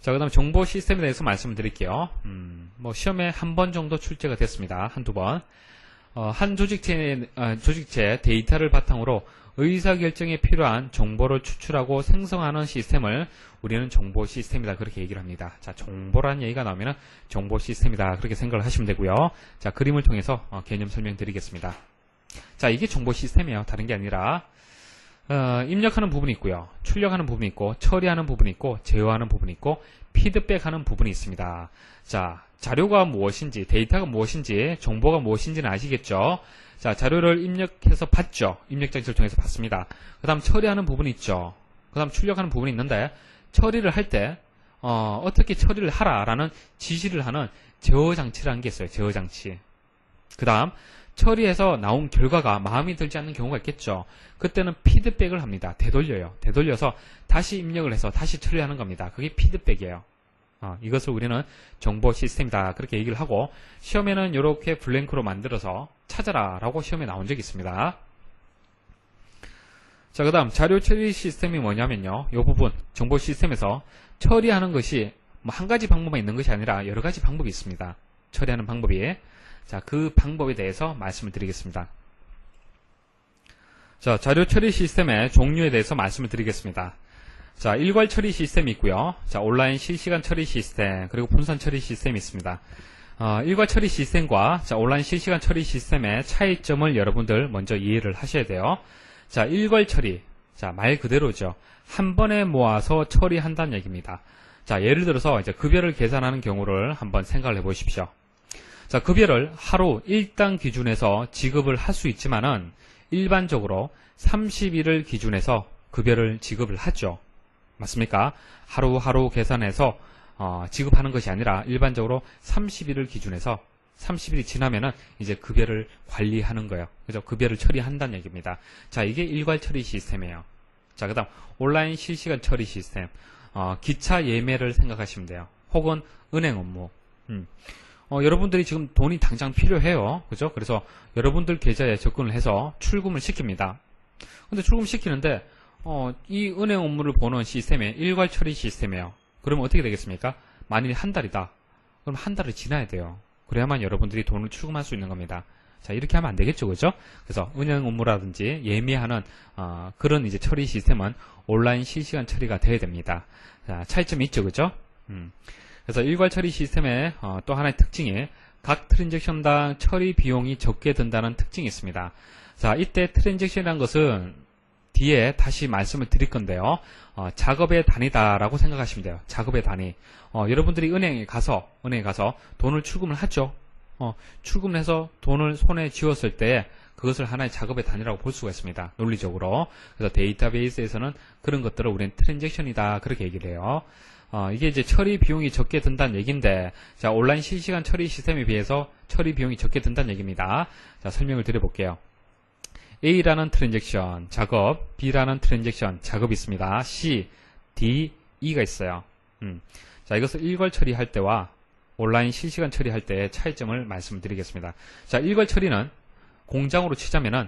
자, 그 다음 정보 시스템에 대해서 말씀을 드릴게요. 뭐 시험에 한 번 정도 출제가 됐습니다. 한두 번. 한 조직체 데이터를 바탕으로 의사결정에 필요한 정보를 추출하고 생성하는 시스템을 우리는 정보 시스템이다, 그렇게 얘기를 합니다. 자, 정보라는 얘기가 나오면 정보 시스템이다, 그렇게 생각을 하시면 되고요. 자, 그림을 통해서 개념 설명드리겠습니다. 자, 이게 정보 시스템이에요. 다른 게 아니라 입력하는 부분이 있고요, 출력하는 부분이 있고, 처리하는 부분이 있고, 제어하는 부분이 있고, 피드백하는 부분이 있습니다. 자, 자료가 무엇인지, 데이터가 무엇인지, 정보가 무엇인지는 아시겠죠? 자, 자료를 입력해서 봤죠. 입력 장치를 통해서 봤습니다. 그 다음 처리하는 부분이 있죠. 그 다음 출력하는 부분이 있는데, 처리를 할 때 어떻게 처리를 하라라는 지시를 하는 제어 장치라는 게 있어요. 제어 장치. 그 다음 처리해서 나온 결과가 마음에 들지 않는 경우가 있겠죠. 그때는 피드백을 합니다. 되돌려요. 되돌려서 다시 입력을 해서 다시 처리하는 겁니다. 그게 피드백이에요. 이것을 우리는 정보 시스템이다, 그렇게 얘기를 하고, 시험에는 이렇게 블랭크로 만들어서 찾아라 라고 시험에 나온 적이 있습니다. 자, 그 다음 자료 처리 시스템이 뭐냐면요, 이 부분 정보 시스템에서 처리하는 것이 뭐 한 가지 방법만 있는 것이 아니라 여러 가지 방법이 있습니다. 처리하는 방법이. 자, 그 방법에 대해서 말씀을 드리겠습니다. 자, 자료 처리 시스템의 종류에 대해서 말씀을 드리겠습니다. 자, 일괄 처리 시스템이 있고요. 자, 온라인 실시간 처리 시스템, 그리고 분산 처리 시스템이 있습니다. 일괄 처리 시스템과 온라인 실시간 처리 시스템의 차이점을 여러분들 먼저 이해를 하셔야 돼요. 자, 일괄 처리. 자, 말 그대로죠. 한 번에 모아서 처리한다는 얘기입니다. 자, 예를 들어서 이제 급여를 계산하는 경우를 한번 생각을 해 보십시오. 자, 급여를 하루 일당 기준에서 지급을 할 수 있지만은 일반적으로 30일을 기준해서 급여를 지급을 하죠. 맞습니까? 하루하루 계산해서 지급하는 것이 아니라 일반적으로 30일을 기준해서 30일이 지나면은 이제 급여를 관리하는 거예요. 그죠? 급여를 처리한다는 얘기입니다. 자, 이게 일괄 처리 시스템이에요. 자, 그 다음 온라인 실시간 처리 시스템. 기차 예매를 생각하시면 돼요. 혹은 은행 업무. 여러분들이 지금 돈이 당장 필요해요. 그죠? 그래서 여러분들 계좌에 접근을 해서 출금을 시킵니다. 근데 출금시키는데 이 은행 업무를 보는 시스템이 일괄 처리 시스템이에요. 그러면 어떻게 되겠습니까? 만일 한 달이다. 그럼 한 달을 지나야 돼요. 그래야만 여러분들이 돈을 출금할 수 있는 겁니다. 자, 이렇게 하면 안 되겠죠, 그죠? 그래서 은행 업무라든지 예매하는 그런 이제 처리 시스템은 온라인 실시간 처리가 돼야 됩니다. 자, 차이점이 있죠, 그죠? 그래서 일괄 처리 시스템의 또 하나의 특징이 각 트랜잭션당 처리 비용이 적게 든다는 특징이 있습니다. 자, 이때 트랜잭션이라는 것은 뒤에 다시 말씀을 드릴 건데요. 작업의 단위다라고 생각하시면 돼요. 작업의 단위. 여러분들이 은행에 가서 돈을 출금을 하죠. 출금을 해서 돈을 손에 쥐었을 때 그것을 하나의 작업의 단위라고 볼 수가 있습니다. 논리적으로. 그래서 데이터베이스에서는 그런 것들을 우리는 트랜잭션이다, 그렇게 얘기를 해요. 이게 이제 처리 비용이 적게 든다는 얘기인데, 자, 온라인 실시간 처리 시스템에 비해서 처리 비용이 적게 든다는 얘기입니다. 자, 설명을 드려볼게요. A라는 트랜잭션, 작업, B라는 트랜잭션, 작업이 있습니다. C, D, E가 있어요. 자, 이것을 일괄 처리할 때와 온라인 실시간 처리할 때의 차이점을 말씀드리겠습니다. 자, 일괄 처리는 공장으로 치자면은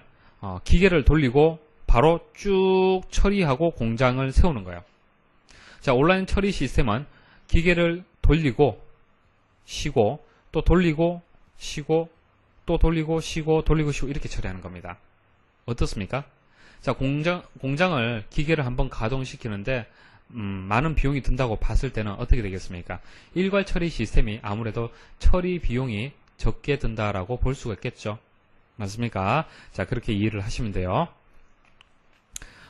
기계를 돌리고 바로 쭉 처리하고 공장을 세우는 거예요. 자, 온라인 처리 시스템은 기계를 돌리고 쉬고 또 돌리고 쉬고 또 돌리고 쉬고 돌리고 쉬고 이렇게 처리하는 겁니다. 어떻습니까? 자, 공장을 기계를 한번 가동시키는데 많은 비용이 든다고 봤을 때는 어떻게 되겠습니까? 일괄 처리 시스템이 아무래도 처리 비용이 적게 든다라고 볼 수가 있겠죠. 맞습니까? 자, 그렇게 이해를 하시면 돼요.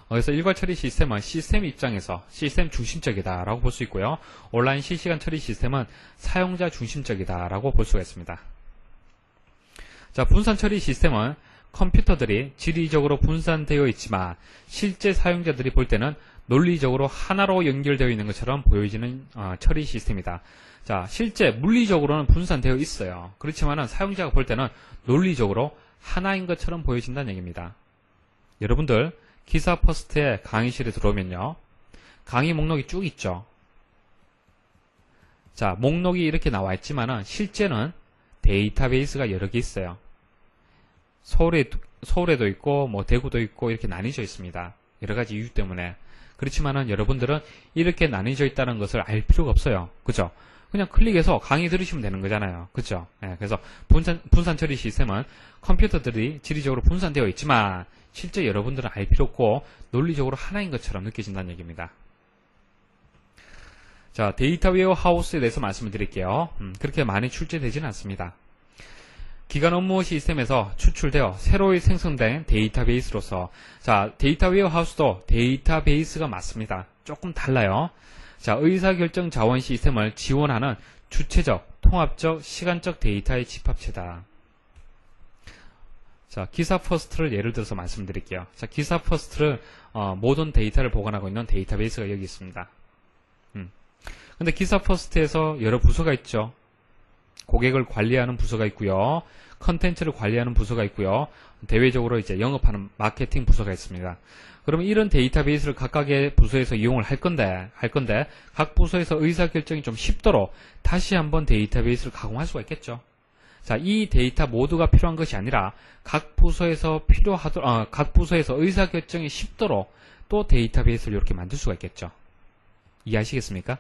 그래서 일괄 처리 시스템은 시스템 입장에서 시스템 중심적이다 라고 볼 수 있고요. 온라인 실시간 처리 시스템은 사용자 중심적이다 라고 볼 수가 있습니다. 자, 분산 처리 시스템은 컴퓨터들이 지리적으로 분산되어 있지만 실제 사용자들이 볼 때는 논리적으로 하나로 연결되어 있는 것처럼 보여지는 처리 시스템이다. 자, 실제 물리적으로는 분산되어 있어요. 그렇지만 사용자가 볼 때는 논리적으로 하나인 것처럼 보여진다는 얘기입니다. 여러분들 기사 퍼스트에 강의실에 들어오면요, 강의 목록이 쭉 있죠. 자, 목록이 이렇게 나와 있지만은 실제는 데이터베이스가 여러 개 있어요. 서울에도 있고 뭐 대구도 있고 이렇게 나뉘어져 있습니다. 여러 가지 이유 때문에. 그렇지만은 여러분들은 이렇게 나뉘어져 있다는 것을 알 필요가 없어요. 그죠? 그냥 클릭해서 강의 들으시면 되는 거잖아요. 그죠? 예, 그래서 분산 처리 시스템은 컴퓨터들이 지리적으로 분산되어 있지만 실제 여러분들은 알 필요 없고 논리적으로 하나인 것처럼 느껴진다는 얘기입니다. 자, 데이터 웨어하우스에 대해서 말씀을 드릴게요. 그렇게 많이 출제되지는 않습니다. 기간 업무 시스템에서 추출되어 새로이 생성된 데이터베이스로서, 자, 데이터 웨어하우스도 데이터베이스가 맞습니다. 조금 달라요. 자, 의사결정 자원 시스템을 지원하는 주체적, 통합적, 시간적 데이터의 집합체다. 자, 기사 퍼스트를 예를 들어서 말씀드릴게요. 자, 기사 퍼스트를 모든 데이터를 보관하고 있는 데이터베이스가 여기 있습니다. 근데 기사 퍼스트에서 여러 부서가 있죠. 고객을 관리하는 부서가 있고요. 컨텐츠를 관리하는 부서가 있고요. 대외적으로 이제 영업하는 마케팅 부서가 있습니다. 그러면 이런 데이터베이스를 각각의 부서에서 이용을 할 건데 각 부서에서 의사결정이 좀 쉽도록 다시 한번 데이터베이스를 가공할 수가 있겠죠. 자, 이 데이터 모두가 필요한 것이 아니라 각 부서에서 의사결정이 쉽도록 또 데이터베이스를 이렇게 만들 수가 있겠죠. 이해하시겠습니까?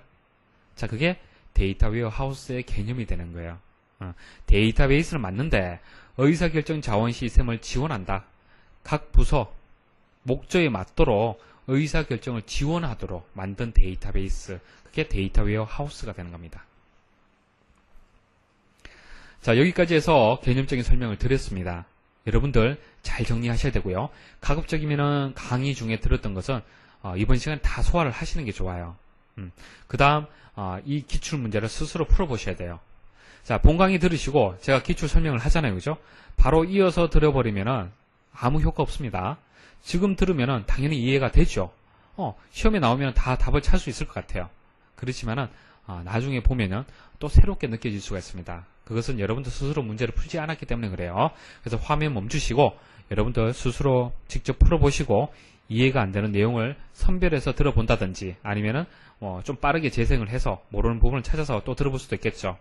자, 그게 데이터 웨어하우스의 개념이 되는 거예요. 데이터베이스를 만드는데 의사결정 자원 시스템을 지원한다. 각 부서 목적에 맞도록 의사결정을 지원하도록 만든 데이터베이스, 그게 데이터 웨어하우스가 되는 겁니다. 자, 여기까지 해서 개념적인 설명을 드렸습니다. 여러분들 잘 정리하셔야 되고요. 가급적이면 강의 중에 들었던 것은 이번 시간에 다 소화를 하시는 게 좋아요. 그 다음 이 기출문제를 스스로 풀어보셔야 돼요. 자, 본 강의 들으시고 제가 기출 설명을 하잖아요. 그죠? 바로 이어서 들어버리면은 아무 효과 없습니다. 지금 들으면은 당연히 이해가 되죠. 시험에 나오면 다 답을 찾을 수 있을 것 같아요. 그렇지만은 나중에 보면은 또 새롭게 느껴질 수가 있습니다. 그것은 여러분들 스스로 문제를 풀지 않았기 때문에 그래요. 그래서 화면 멈추시고 여러분들 스스로 직접 풀어보시고 이해가 안 되는 내용을 선별해서 들어본다든지 아니면은 좀 빠르게 재생을 해서 모르는 부분을 찾아서 또 들어볼 수도 있겠죠.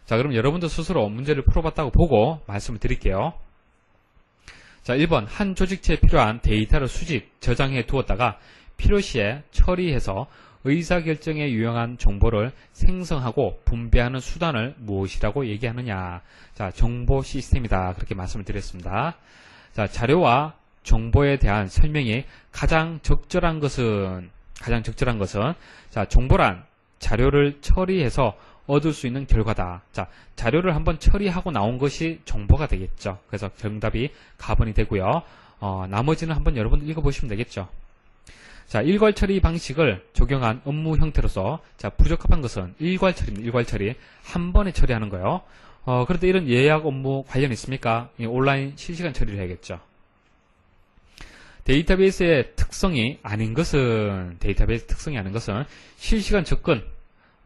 자, 그럼 여러분들 스스로 문제를 풀어봤다고 보고 말씀을 드릴게요. 자, 1번 한 조직체에 필요한 데이터를 수집, 저장해 두었다가 필요시에 처리해서 의사결정에 유용한 정보를 생성하고 분배하는 수단을 무엇이라고 얘기하느냐. 자, 정보 시스템이다. 그렇게 말씀을 드렸습니다. 자, 자료와 정보에 대한 설명이 가장 적절한 것은 자, 정보란 자료를 처리해서 얻을 수 있는 결과다. 자, 자료를 한번 처리하고 나온 것이 정보가 되겠죠. 그래서 정답이 가번이 되고요. 나머지는 한번 여러분 읽어보시면 되겠죠. 자, 일괄 처리 방식을 적용한 업무 형태로서 자, 부적합한 것은 일괄 처리입니다. 일괄 처리. 한 번에 처리하는 거예요. 그런데 이런 예약 업무 관련 있습니까? 온라인 실시간 처리를 해야겠죠. 데이터베이스의 특성이 아닌 것은 실시간 접근,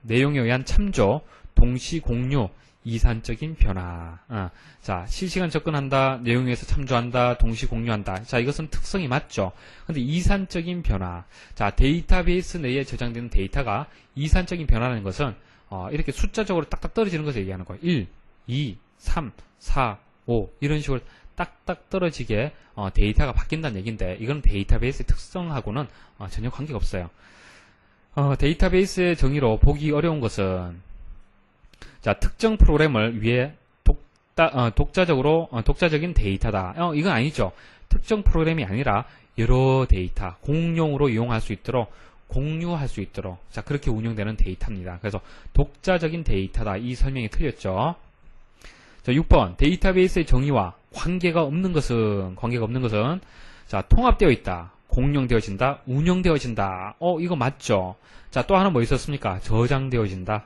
내용에 의한 참조, 동시 공유, 이산적인 변화. 자, 실시간 접근한다, 내용에 의해서 참조한다, 동시 공유한다. 자, 이것은 특성이 맞죠. 근데 이산적인 변화. 자, 데이터베이스 내에 저장되는 데이터가 이산적인 변화라는 것은 이렇게 숫자적으로 딱딱 떨어지는 것을 얘기하는 거예요. 1, 2, 3, 4, 5 이런 식으로 딱딱 떨어지게 데이터가 바뀐다는 얘기인데 이건 데이터베이스의 특성하고는 전혀 관계가 없어요. 데이터베이스의 정의로 보기 어려운 것은 자, 특정 프로그램을 위해 독자적인 데이터다. 이건 아니죠. 특정 프로그램이 아니라 여러 데이터 공용으로 이용할 수 있도록 공유할 수 있도록 자, 그렇게 운영되는 데이터입니다. 그래서 독자적인 데이터다. 이 설명이 틀렸죠. 자, 6번 데이터베이스의 정의와 관계가 없는 것은 자, 통합되어 있다. 공룡되어진다, 운영되어진다. 이거 맞죠? 자, 또 하나 뭐 있었습니까? 저장되어진다.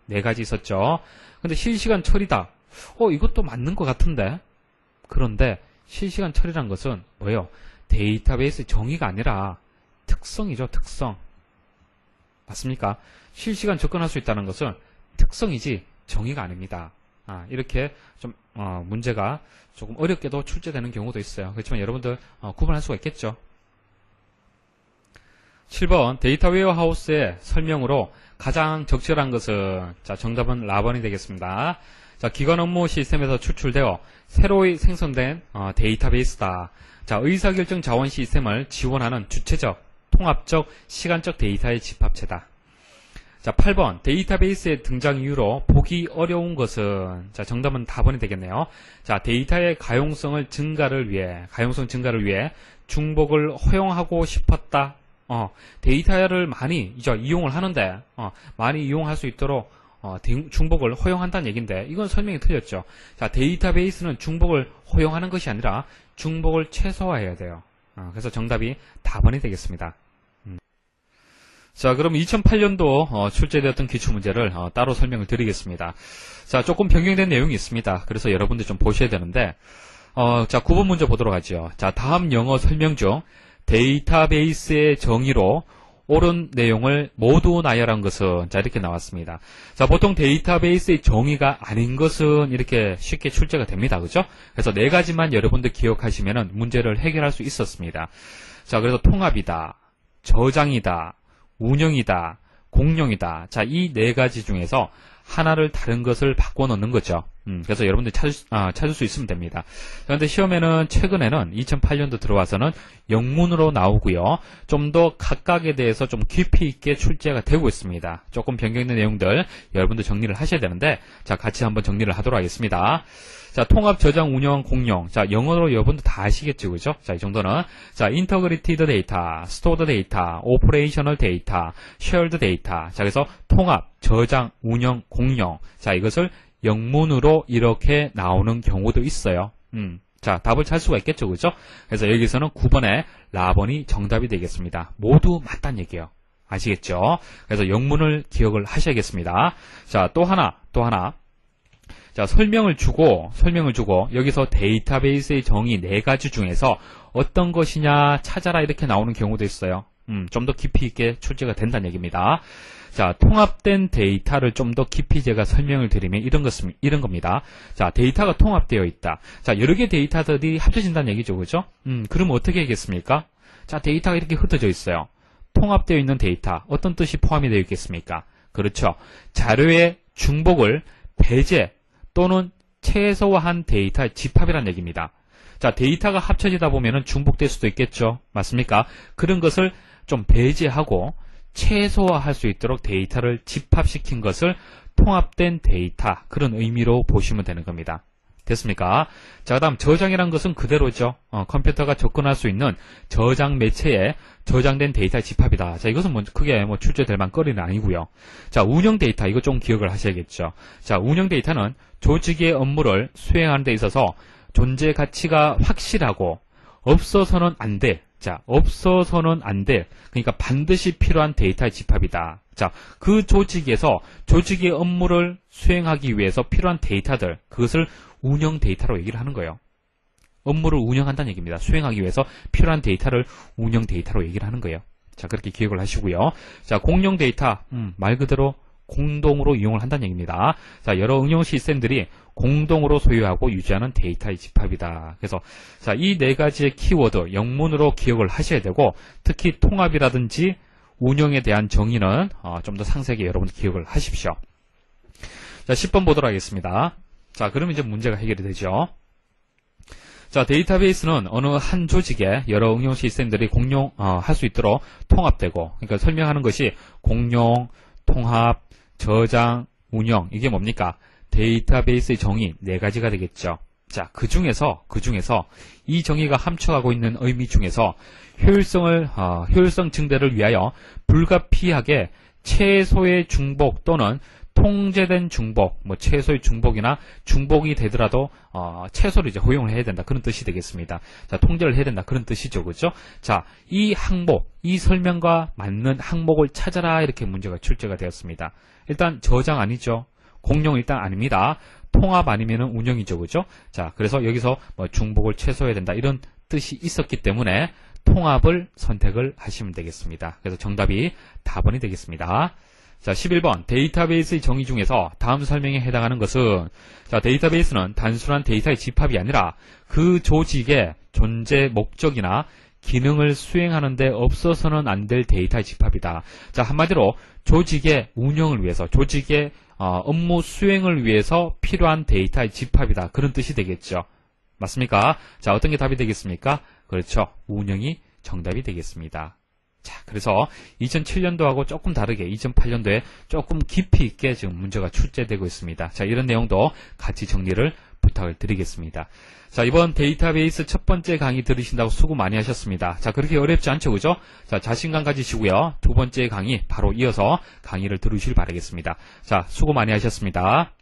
4가지 있었죠. 근데 실시간 처리다. 이것도 맞는 것 같은데. 그런데 실시간 처리란 것은 뭐예요? 데이터베이스 정의가 아니라 특성이죠, 특성. 맞습니까? 실시간 접근할 수 있다는 것은 특성이지 정의가 아닙니다. 이렇게 좀 문제가 조금 어렵게도 출제되는 경우도 있어요. 그렇지만 여러분들 구분할 수가 있겠죠. 7번 데이터 웨어하우스의 설명으로 가장 적절한 것은 자, 정답은 라번이 되겠습니다. 자, 기관 업무 시스템에서 추출되어 새로이 생성된 데이터베이스다. 자, 의사결정 자원 시스템을 지원하는 주체적, 통합적, 시간적 데이터의 집합체다. 자, 8번 데이터베이스의 등장 이유로 보기 어려운 것은, 자, 정답은 답번이 되겠네요. 자, 데이터의 가용성 증가를 위해 중복을 허용하고 싶었다. 데이터를 많이 이용을 하는데 많이 이용할 수 있도록 중복을 허용한다는 얘기인데, 이건 설명이 틀렸죠. 자, 데이터베이스는 중복을 허용하는 것이 아니라 중복을 최소화해야 돼요. 그래서 정답이 답번이 되겠습니다. 자, 그럼 2008년도 출제되었던 기출문제를 따로 설명을 드리겠습니다. 자, 조금 변경된 내용이 있습니다. 그래서 여러분들 좀 보셔야 되는데, 자, 9번 문제 보도록 하죠. 자, 다음 영어 설명 중 데이터베이스의 정의로 옳은 내용을 모두 나열한 것은, 자, 이렇게 나왔습니다. 자, 보통 데이터베이스의 정의가 아닌 것은 이렇게 쉽게 출제가 됩니다. 그죠? 그래서 네 가지만 여러분들 기억하시면은 문제를 해결할 수 있었습니다. 자, 그래서 통합이다, 저장이다, 운영이다, 공룡이다. 자, 이 네 가지 중에서 하나를 다른 것을 바꿔 넣는 거죠. 그래서 여러분들 찾을 수 있으면 됩니다. 그런데 시험에는 최근에는 2008년도 들어와서는 영문으로 나오고요. 좀 더 각각에 대해서 좀 깊이 있게 출제가 되고 있습니다. 조금 변경된 내용들 여러분들 정리를 하셔야 되는데, 자, 같이 한번 정리를 하도록 하겠습니다. 자, 통합, 저장, 운영, 공룡. 자, 영어로 여러분들 다 아시겠죠, 그죠? 자, 이 정도는. 자, 인터그리티드 데이터, 스토어드 데이터, 오퍼레이셔널 데이터, 쉐어드 데이터. 자, 그래서 통합, 저장, 운영, 공룡. 자, 이것을 영문으로 이렇게 나오는 경우도 있어요. 자, 답을 찾을 수가 있겠죠, 그죠? 그래서 여기서는 9번에 라번이 정답이 되겠습니다. 모두 맞다는 얘기예요. 아시겠죠? 그래서 영문을 기억을 하셔야겠습니다. 자, 또 하나. 자, 설명을 주고 여기서 데이터베이스의 정의 4가지 중에서 어떤 것이냐 찾아라 이렇게 나오는 경우도 있어요. 좀 더 깊이 있게 출제가 된다는 얘기입니다. 자, 통합된 데이터를 좀 더 깊이 제가 설명을 드리면 이런 겁니다. 자, 데이터가 통합되어 있다. 자, 여러 개의 데이터들이 합쳐진다는 얘기죠, 그죠? 그럼 어떻게 하겠습니까? 자, 데이터가 이렇게 흩어져 있어요. 통합되어 있는 데이터, 어떤 뜻이 포함이 되어 있겠습니까? 그렇죠. 자료의 중복을 배제 또는 최소화한 데이터의 집합이라는 얘기입니다. 자, 데이터가 합쳐지다 보면은 중복될 수도 있겠죠. 맞습니까? 그런 것을 좀 배제하고 최소화할 수 있도록 데이터를 집합시킨 것을 통합된 데이터, 그런 의미로 보시면 되는 겁니다. 됐습니까? 자, 그 다음 저장이라는 것은 그대로죠. 컴퓨터가 접근할 수 있는 저장 매체에 저장된 데이터의 집합이다. 자, 이것은 크게 출제될 만거리는 아니고요. 자, 운영 데이터, 이거 좀 기억을 하셔야겠죠. 자, 운영 데이터는 조직의 업무를 수행하는 데 있어서 존재 가치가 확실하고 없어서는 안 돼. 자, 없어서는 안 돼. 그러니까 반드시 필요한 데이터의 집합이다. 자, 그 조직에서 조직의 업무를 수행하기 위해서 필요한 데이터들, 그것을 운영 데이터로 얘기를 하는 거예요. 업무를 운영한다는 얘기입니다. 수행하기 위해서 필요한 데이터를 운영 데이터로 얘기를 하는 거예요. 자, 그렇게 기억을 하시고요. 자, 공룡 데이터, 말 그대로 공동으로 이용을 한다는 얘기입니다. 자, 여러 응용 시스템들이 공동으로 소유하고 유지하는 데이터의 집합이다. 그래서 자, 이 4가지의 키워드 영문으로 기억을 하셔야 되고, 특히 통합이라든지 운영에 대한 정의는 좀 더 상세하게 여러분들 기억을 하십시오. 자, 10번 보도록 하겠습니다. 자, 그럼 이제 문제가 해결이 되죠. 자, 데이터베이스는 어느 한 조직에 여러 응용 시스템들이 공용할 수 있도록 통합되고, 그러니까 설명하는 것이 공용, 통합, 저장, 운영, 이게 뭡니까? 데이터베이스의 정의 4가지가 되겠죠. 자, 그 중에서 이 정의가 함축하고 있는 의미 중에서 효율성 증대를 위하여 불가피하게 최소의 중복 또는 통제된 중복, 최소의 중복이나 중복이 되더라도 최소를 이제 허용을 해야 된다, 그런 뜻이 되겠습니다. 자, 통제를 해야 된다, 그런 뜻이죠, 그렇죠? 자, 이 항목, 이 설명과 맞는 항목을 찾아라, 이렇게 문제가 출제가 되었습니다. 일단 저장 아니죠. 공룡 일단 아닙니다. 통합 아니면은 운영이죠, 그죠? 자, 그래서 여기서 중복을 최소해야 된다, 이런 뜻이 있었기 때문에 통합을 선택을 하시면 되겠습니다. 그래서 정답이 답번이 되겠습니다. 자, 11번 데이터베이스의 정의 중에서 다음 설명에 해당하는 것은, 자, 데이터베이스는 단순한 데이터의 집합이 아니라 그 조직의 존재 목적이나 기능을 수행하는 데 없어서는 안 될 데이터의 집합이다. 자, 한마디로 조직의 운영을 위해서, 조직의 업무 수행을 위해서 필요한 데이터의 집합이다, 그런 뜻이 되겠죠. 맞습니까? 자, 어떤 게 답이 되겠습니까? 그렇죠. 운영이 정답이 되겠습니다. 자, 그래서 2007년도하고 조금 다르게 2008년도에 조금 깊이 있게 지금 문제가 출제되고 있습니다. 자, 이런 내용도 같이 정리를 부탁을 드리겠습니다. 자, 이번 데이터베이스 첫 번째 강의 들으신다고 수고 많이 하셨습니다. 자, 그렇게 어렵지 않죠, 그죠? 자, 자신감 가지시고요. 두 번째 강의 바로 이어서 강의를 들으시길 바라겠습니다. 자, 수고 많이 하셨습니다.